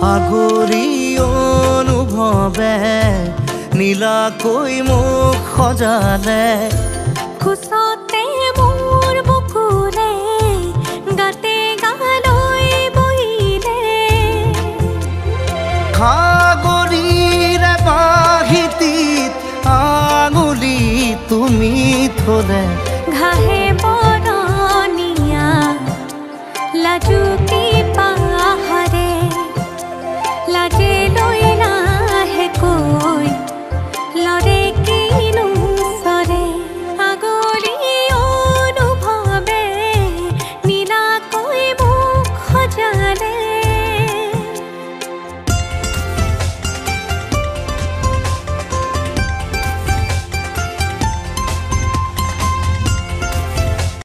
আগৰি অনুভৱে নীলাকৈ মোক সজালে খোজতে মোৰ বুকুৰে গাতে গালৈ বহিলে সাগৰীৰে বাহিতিত আঙুলি তুমি থলে ঘাহে বৰণীয়া লাজু